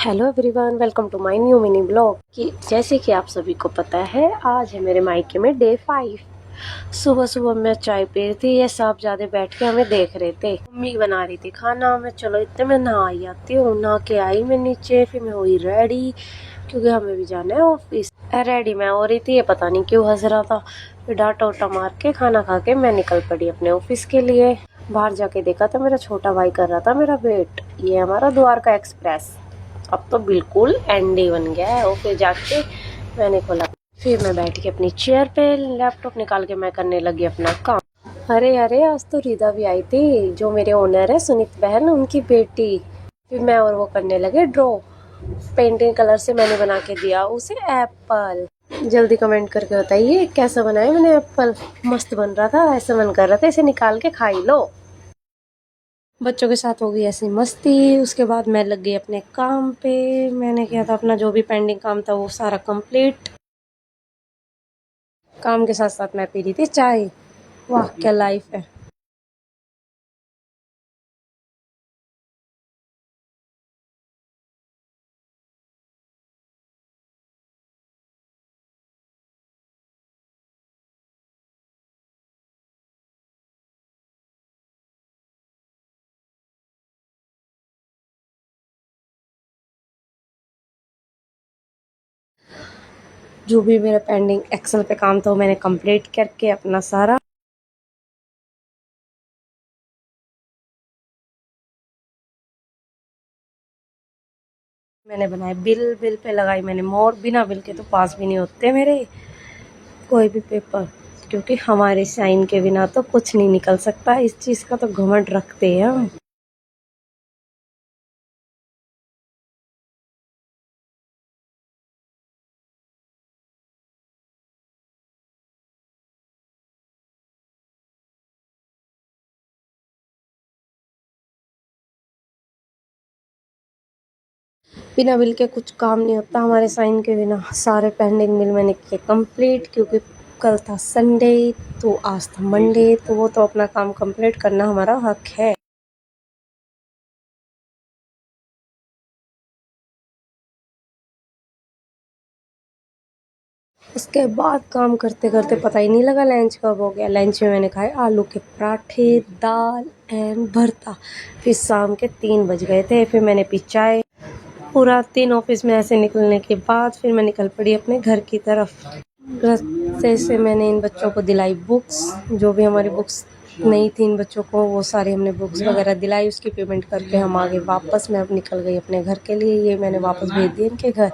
Hello everyone, welcome to my new mini blog. कि जैसे कि आप सभी को पता है, आज है मेरे मायके में डे 5। सुबह सुबह मैं चाय पी रही थी, ये सब ज्यादा बैठ के हमें देख रहे थे। मम्मी बना रही थी खाना। मैं चलो इतने में नहा ही आती हूँ। नहा के आई मैं नीचे, फिर मैं हुई रेडी क्योंकि हमें भी जाना है ऑफिस। रेडी मैं हो रही थी, ये पता नहीं क्यों हंस रहा था। फिर डांटा उटा मार के खाना खा के मैं निकल पड़ी अपने ऑफिस के लिए। बाहर जाके देखा तो मेरा छोटा भाई कर रहा था मेरा वेट। ये हमारा द्वारका एक्सप्रेस अब तो बिल्कुल एंडी बन गया है। और फिर जाके मैंने खोला, फिर मैं बैठ के अपनी चेयर पे लैपटॉप निकाल के मैं करने लगी अपना काम। अरे अरे, आज तो रीदा भी आई थी, जो मेरे ओनर है सुनीत बहन, उनकी बेटी। फिर मैं और वो करने लगे ड्रॉ। पेंटिंग कलर से मैंने बना के दिया उसे एप्पल। जल्दी कमेंट करके बताइए कैसा बनाया मैंने एप्पल। मस्त बन रहा था, ऐसा मन कर रहा था इसे निकाल के खा ही लो। बच्चों के साथ हो गई ऐसी मस्ती। उसके बाद मैं लग गई अपने काम पे। मैंने किया था अपना जो भी पेंडिंग काम था वो सारा कंप्लीट। काम के साथ साथ मैं पी रही थी चाय। वाह क्या लाइफ है। जो भी मेरा पेंडिंग एक्सेल पे काम था वो मैंने कंप्लीट करके अपना सारा। मैंने बनाए बिल। बिल पे लगाई मैंने मोर। बिना बिल के तो पास भी नहीं होते मेरे कोई भी पेपर, क्योंकि हमारे साइन के बिना तो कुछ नहीं निकल सकता। इस चीज का तो घमंड रखते हैं हम। बिना बिल के कुछ काम नहीं होता हमारे साइन के बिना। सारे पेंडिंग बिल मैंने किए कंप्लीट, क्योंकि कल था संडे तो आज था मंडे, तो वो तो अपना काम कंप्लीट करना हमारा हक है। उसके बाद काम करते करते पता ही नहीं लगा लंच कब हो गया। लंच में मैंने खाए आलू के पराठे, दाल एंड भरता। फिर शाम के 3 बज गए थे। फिर मैंने पी चाय। पूरा दिन ऑफिस में ऐसे निकलने के बाद फिर मैं निकल पड़ी अपने घर की तरफ। रास्ते से मैंने इन बच्चों को दिलाई बुक्स। जो भी हमारी बुक्स नहीं थी इन बच्चों को, वो सारी हमने बुक्स वगैरह दिलाई। उसकी पेमेंट करके हम आगे वापस मैं अब निकल गई अपने घर के लिए। ये मैंने वापस भेज दिया इनके घर।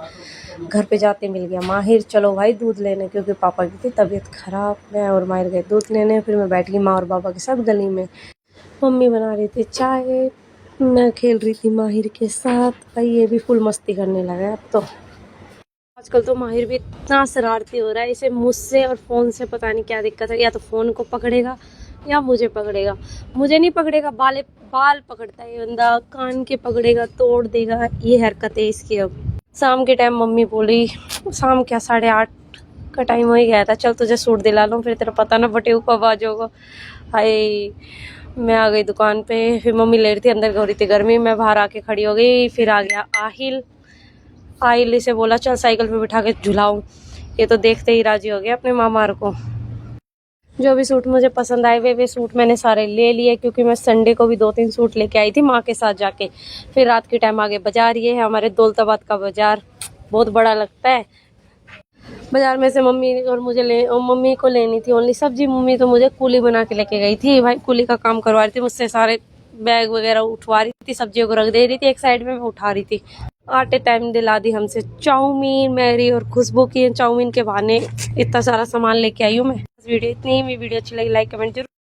घर पे जाते मिल गया माहिर, चलो भाई दूध लेने, क्योंकि पापा की थी तबीयत खराब। मैं और माहिर गए दूध लेने। फिर मैं बैठ गई माँ और पापा के साथ गली में। मम्मी बना रही थी चाय, मैं खेल रही थी माहिर के साथ। भाई ये भी फुल मस्ती करने लगा है अब तो। आजकल तो माहिर भी इतना शरारती हो रहा है। इसे मुझसे और फ़ोन से पता नहीं क्या दिक्कत है। या तो फ़ोन को पकड़ेगा या मुझे पकड़ेगा। मुझे नहीं पकड़ेगा, बाल पकड़ता है ये बंदा। कान के पकड़ेगा तोड़ देगा। ये हरकत है इसकी। अब शाम के टाइम मम्मी बोली, शाम क्या 8:30 का टाइम हो ही गया था, चल तुझे सूट दिला लूँ, फिर तेरा पता ना बटे कब आ जाओगा। हाय, मैं आ गई दुकान पे। फिर मम्मी ले रही थी, अंदर हो रही थी गर्मी। मैं बाहर आके खड़ी हो गई। फिर आ गया आहिल। आहिल से बोला चल साइकिल पे बिठा के झुलाऊं। ये तो देखते ही राजी हो गया अपने मामार को। जो भी सूट मुझे पसंद आए वे सूट मैंने सारे ले लिए, क्योंकि मैं संडे को भी 2-3 सूट लेके आई थी माँ के साथ जाके। फिर रात के टाइम आगे बाजार, ये है हमारे दौलताबाद का बाजार, बहुत बड़ा लगता है। बाजार में से मम्मी और मम्मी को लेनी थी ओनली सब्जी। मम्मी तो मुझे कूली बना के लेके गई थी भाई। कूली का काम करवा रही थी मुझसे, सारे बैग वगैरह उठवा रही थी, सब्जियों को रख दे रही थी एक साइड में, मैं उठा रही थी। आटे टाइम दिला दी हमसे चाउमीन। मेरी और खुशबू की चाउमीन के बहाने इतना सारा सामान लेके आई हूँ मैं। वीडियो इतनी ही। वीडियो अच्छी लगी लाइक कमेंट जरूर।